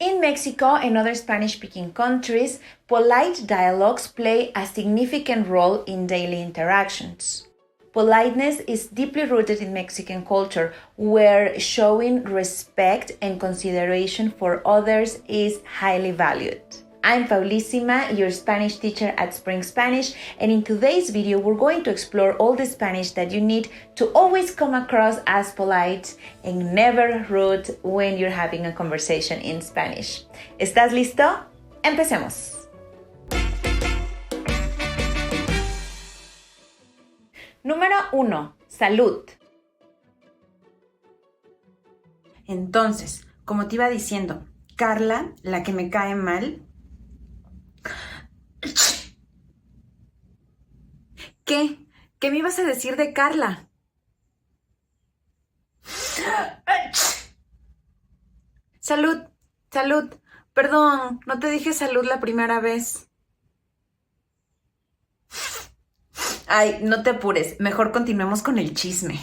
In Mexico and other Spanish-speaking countries, polite dialogues play a significant role in daily interactions. Politeness is deeply rooted in Mexican culture, where showing respect and consideration for others is highly valued. I'm Paulísima, your Spanish teacher at Spring Spanish, and in today's video we're going to explore all the Spanish that you need to always come across as polite and never rude when you're having a conversation in Spanish. ¿Estás listo? Empecemos. Número 1. Salud. Entonces, como te iba diciendo, Carla, la que me cae mal. ¿Qué? ¿Qué me ibas a decir de Carla? Salud, salud. Perdón, no te dije salud la primera vez. Ay, no te apures. Mejor continuemos con el chisme.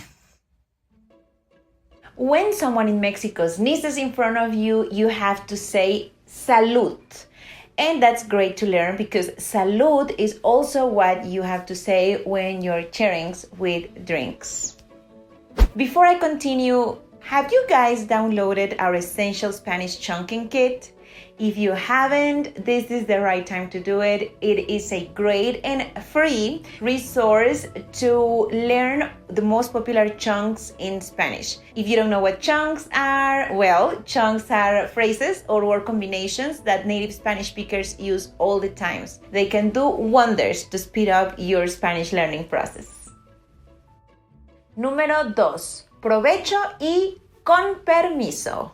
When someone in Mexico sneezes in front of you, you have to say salud. And that's great to learn because salud is also what you have to say when you're sharing with drinks. Before I continue, have you guys downloaded our Essential Spanish Chunking Kit? If you haven't, this is the right time to do it. It is a great and free resource to learn the most popular chunks in Spanish. If you don't know what chunks are, well, chunks are phrases or word combinations that native Spanish speakers use all the time. They can do wonders to speed up your Spanish learning process. Número 2. Provecho y con permiso.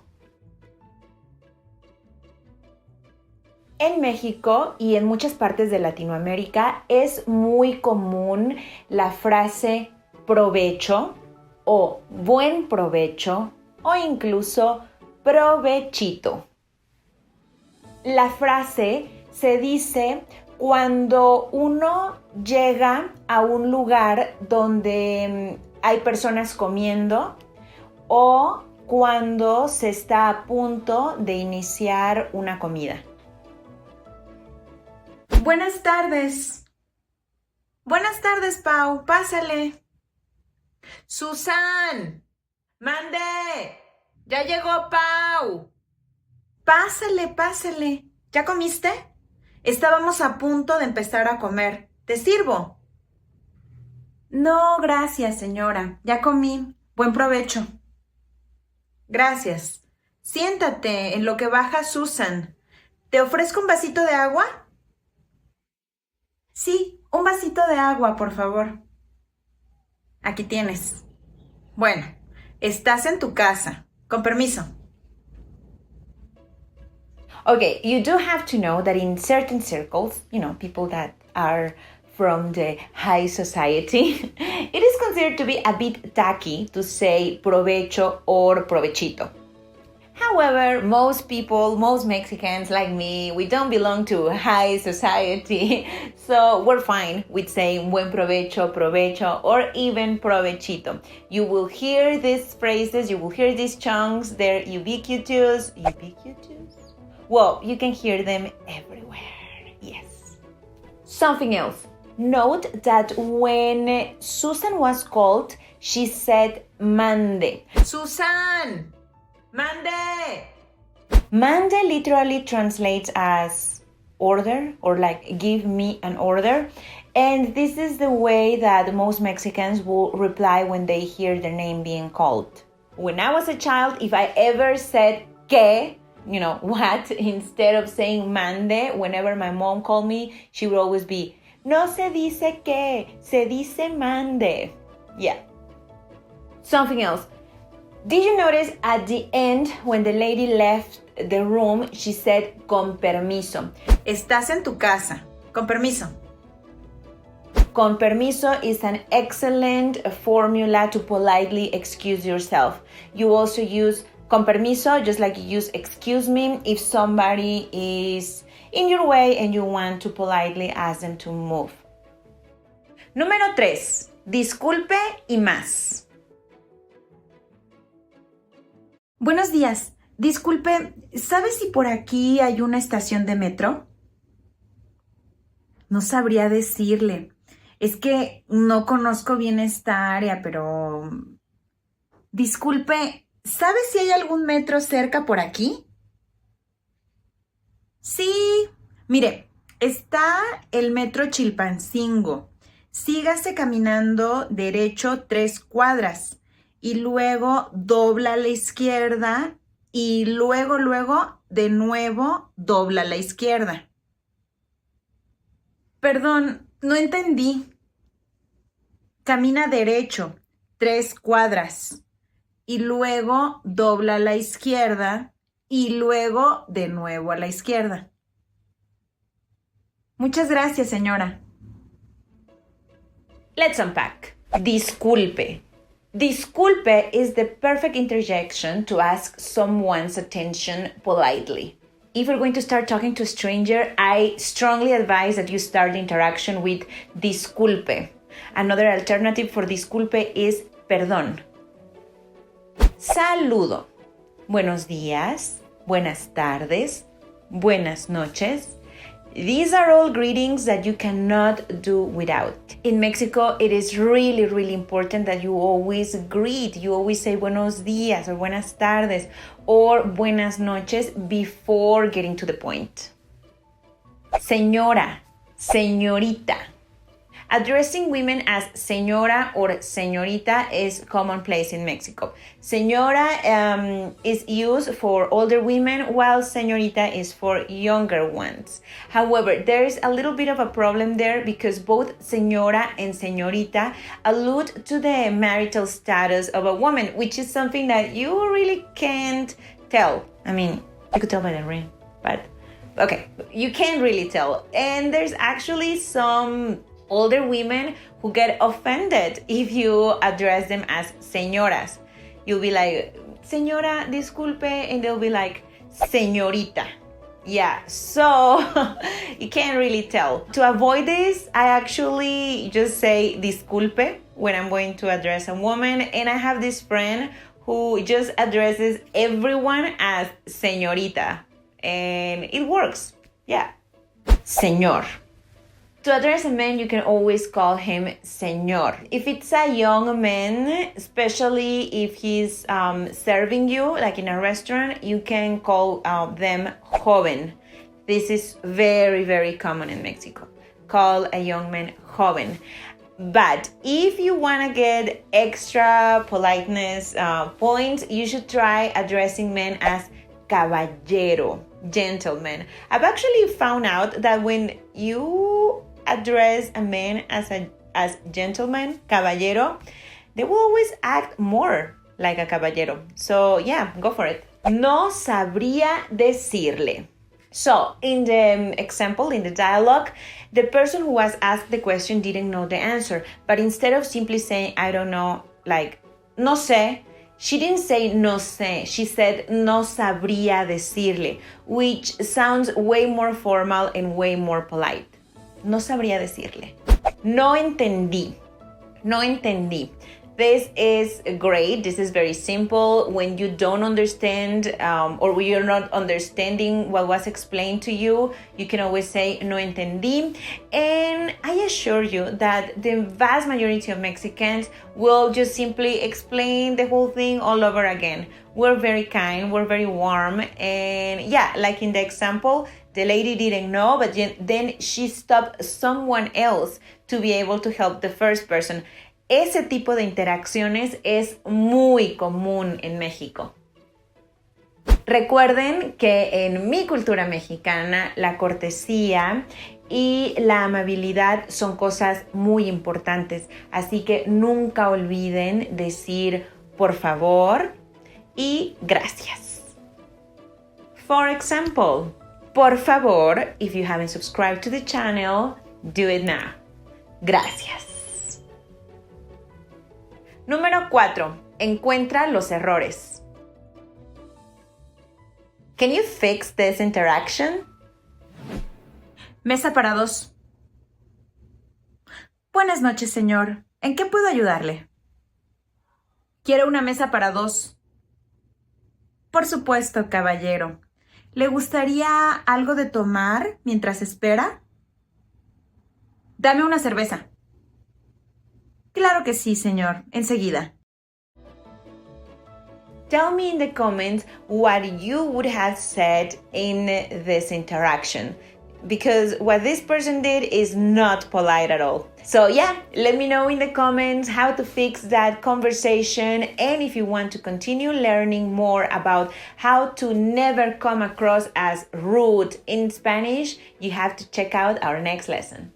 En México y en muchas partes de Latinoamérica es muy común la frase provecho o buen provecho o incluso provechito. La frase se dice cuando uno llega a un lugar donde hay personas comiendo o cuando se está a punto de iniciar una comida. Buenas tardes. Buenas tardes, Pau. Pásale. Susan. Mande. Ya llegó Pau. Pásale, pásale. ¿Ya comiste? Estábamos a punto de empezar a comer. ¿Te sirvo? No, gracias, señora. Ya comí. Buen provecho. Gracias. Siéntate en lo que baja Susan. ¿Te ofrezco un vasito de agua? Sí, un vasito de agua, por favor. Aquí tienes. Bueno, estás en tu casa. Con permiso. Okay, you do have to know that in certain circles, people that are from the high society, it is considered to be a bit tacky to say provecho or provechito. However, most people, most Mexicans like me, we don't belong to high society, so we're fine with saying buen provecho, provecho, or even provechito. You will hear these phrases, you will hear these chunks, they're ubiquitous. Ubiquitous? Well, you can hear them everywhere, yes. Something else. Note that when Susan was called, she said mande. Susan! Mande! Mande literally translates as order or like give me an order. And this is the way that most Mexicans will reply when they hear their name being called. When I was a child, if I ever said que, what, instead of saying mande, whenever my mom called me, she would always be, no se dice que, se dice mande. Yeah. Something else. Did you notice at the end when the lady left the room, she said con permiso? Estás en tu casa. Con permiso. Con permiso is an excellent formula to politely excuse yourself. You also use con permiso just like you use excuse me if somebody is in your way and you want to politely ask them to move. Número 3. Disculpe y más. Buenos días. Disculpe, ¿sabe si por aquí hay una estación de metro? No sabría decirle. Es que no conozco bien esta área, pero... Disculpe, ¿sabe si hay algún metro cerca por aquí? Sí, mire, está el metro Chilpancingo. Sígase caminando derecho 3 cuadras y luego dobla a la izquierda y luego, de nuevo, dobla a la izquierda. Perdón, no entendí. Camina derecho 3 cuadras y luego dobla a la izquierda y luego de nuevo a la izquierda. Muchas gracias, señora. Let's unpack. Disculpe. Disculpe is the perfect interjection to ask someone's attention politely. If you're going to start talking to a stranger, I strongly advise that you start the interaction with disculpe. Another alternative for disculpe is perdón. Saludo. Buenos días, buenas tardes, buenas noches. These are all greetings that you cannot do without. In Mexico, it is really, really important that you always greet. You always say buenos días or buenas tardes or buenas noches before getting to the point. Señora, señorita. Addressing women as señora or señorita is commonplace in Mexico. Señora is used for older women, while señorita is for younger ones. However, there is a little bit of a problem there because both señora and señorita allude to the marital status of a woman, which is something that you really can't tell. I mean, you could tell by the ring, but okay, you can't really tell. And there's actually some older women who get offended if you address them as señoras. You'll be like, señora, disculpe, and they'll be like, señorita. Yeah, so you can't really tell. To avoid this, I actually just say disculpe when I'm going to address a woman, and I have this friend who just addresses everyone as señorita, and it works. Yeah. Señor. To address a man, you can always call him señor. If it's a young man, especially if he's serving you, like in a restaurant, you can call them joven. This is very, very common in Mexico. Call a young man joven. But if you want to get extra politeness points, you should try addressing men as caballero, gentleman. I've actually found out that when you address a man as gentleman, caballero, they will always act more like a caballero. So yeah, go for it. No sabría decirle. So in the example, in the dialogue, the person who was asked the question didn't know the answer, but instead of simply saying, I don't know, like, no sé, she didn't say no sé, she said no sabría decirle, which sounds way more formal and way more polite. No sabría decirle. No entendí. No entendí. This is great. This is very simple. When you don't understand or when you're not understanding what was explained to you, you can always say no entendí. And I assure you that the vast majority of Mexicans will just simply explain the whole thing all over again. We're very kind, we're very warm, and yeah, like in the example, the lady didn't know, but then she stopped someone else to be able to help the first person. Ese tipo de interacciones es muy común en México. Recuerden que en mi cultura mexicana la cortesía y la amabilidad son cosas muy importantes, así que nunca olviden decir por favor y gracias. For example, por favor, if you haven't subscribed to the channel, do it now. Gracias. Número 4. Encuentra los errores. Can you fix this interaction? Mesa para dos. Buenas noches, señor. ¿En qué puedo ayudarle? Quiero una mesa para dos. Por supuesto, caballero. ¿Le gustaría algo de tomar mientras espera? Dame una cerveza. Claro que sí, señor. Enseguida. Tell me in the comments what you would have said in this interaction, because what this person did is not polite at all. So yeah, let me know in the comments how to fix that conversation, and if you want to continue learning more about how to never come across as rude in Spanish, you have to check out our next lesson.